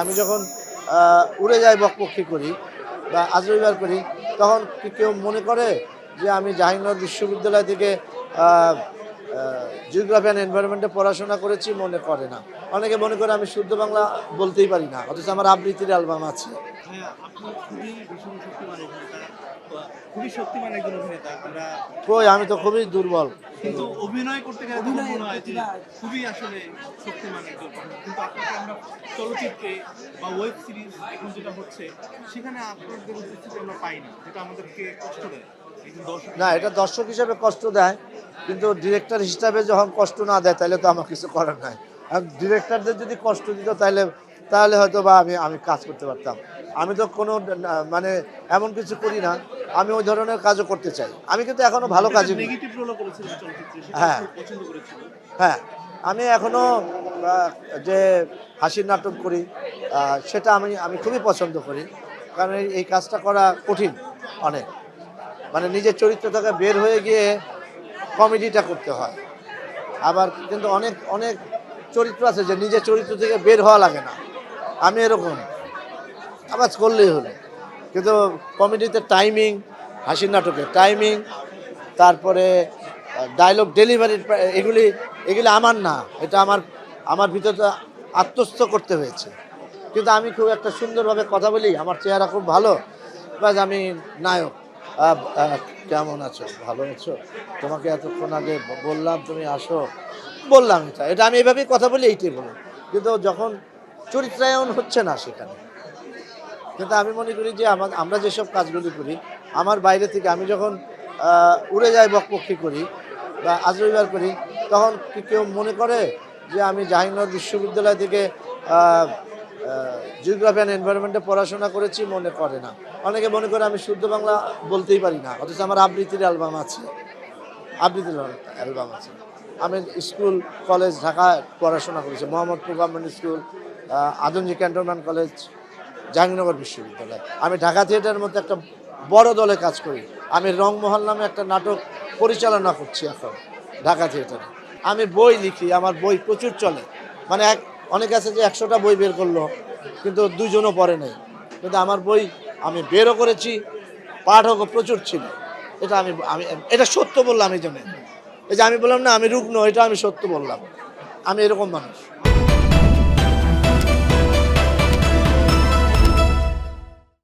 আমি যখন উড়ে যাই বকপক্ষী করি বা আজরিবার করি তখন কেউ মনে করে যে আমি জাহাঙ্গীরনগর বিশ্ববিদ্যালয় থেকে জিওগ্রাফি অ্যান্ড এনভায়রনমেন্টে পড়াশোনা করেছি, মনে করে না। অনেকে মনে করে আমি শুদ্ধ বাংলা বলতেই পারি না, অথচ আমার আবৃত্তির অ্যালবাম আছে। হ্যাঁ, আপনি খুবই ভীষণ শক্তিমান অভিনেতা, খুবই শক্তিমান একজন অভিনেতা। কই, আমি তো খুবই দুর্বল। কিন্তু অভিনয় করতে গেলে তখন মনে হয় যে খুবই আসলে শক্তিমান একজন। কিন্তু আপনাকে আমরা চলচ্চিত্রে বা ওয়েব সিরিজ এখন যেটা হচ্ছে সেখানে আপনাদের উপস্থিতি আমরা পাই না, যেটা আমাদেরকে কষ্ট দেয় একজন দর্শক। না, এটা দর্শক হিসেবে কষ্ট দেয়, কিন্তু ডিরেক্টর হিসাবে যখন কষ্ট না দেয় তাহলে তো আমার কিছু করার নাই। আর ডিরেক্টরদের যদি কষ্ট দিত তাহলে হয়তো বা আমি কাজ করতে পারতাম। আমি তো কোনো মানে এমন কিছু করি না, আমি ওই ধরনের কাজও করতে চাই। আমি কিন্তু এখনো ভালো কাজই করি। নেগেটিভ রোলও করেছিলেন চলচ্চিত্রে, সেটা হ্যাঁ খুব পছন্দ করেছিলেন। হ্যাঁ, আমি এখনো যে হাসির নাটক করি, সেটা আমি খুবই পছন্দ করি। কারণ এই কাজটা করা কঠিন অনেক, মানে নিজের চরিত্র থেকে বের হয়ে গিয়ে কমেডিটা করতে হয়। আবার কিন্তু অনেক অনেক চরিত্র আছে যে নিজের চরিত্র থেকে বের হওয়া লাগে না, আমি এরকম আবার করলেই হলো। কিন্তু কমেডিতে টাইমিং, হাসির নাটকে টাইমিং, তারপরে ডায়লগ ডেলিভারি, এগুলি আমার না, এটা আমার ভিতরে আত্মস্থ করতে হয়েছে। কিন্তু আমি খুব একটা সুন্দরভাবে কথা বলি, আমার চেহারা খুব ভালো, বাস আমি নায়ক। কেমন আছো, ভালো আছো, তোমাকে এতক্ষণ আগে বললাম তুমি আসো, বললাম এটা আমি এভাবেই কথা বলি, এইটাই বললাম। কিন্তু যখন চরিত্রায়ন হচ্ছে না সেখানে, কিন্তু আমি মনে করি যে আমরা যেসব কাজগুলি করি, আমার বাইরে থেকে আমি যখন উড়ে যাই বকপক্ষী করি বা আজরিবার করি তখন কেউ মনে করে যে আমি জাহাঙ্গীরনগর বিশ্ববিদ্যালয় থেকে জিওগ্রাফি অ্যান্ড এনভায়রনমেন্টে পড়াশোনা করেছি, মনে করে না। অনেকে মনে করে আমি শুদ্ধ বাংলা বলতেই পারি না, অথচ আমার আবৃত্তির অ্যালবাম আছে। আমি স্কুল কলেজ ঢাকায় পড়াশোনা করেছি, Mohammadpur government school, Adamjee cantonment college, Jahangirnagar বিশ্ববিদ্যালয়। আমি ঢাকা থিয়েটারের মধ্যে একটা বড় দলে কাজ করি। আমি রংমহল নামে একটা নাটক পরিচালনা করছি এখন ঢাকা থিয়েটারে। আমি বই লিখি, আমার বই প্রচুর চলে। মানে অনেক আছে যে 100টা বই বের করলো কিন্তু 2জনও পড়ে নাই, কিন্তু আমার বই আমি বেরও করেছি, পাঠকও প্রচুর ছিল। এটা আমি আমি এটা সত্য বললাম। এই জন্য এই যে আমি বললাম না আমি রুগ্ন, এটা আমি সত্য বললাম। আমি এরকম মানুষ।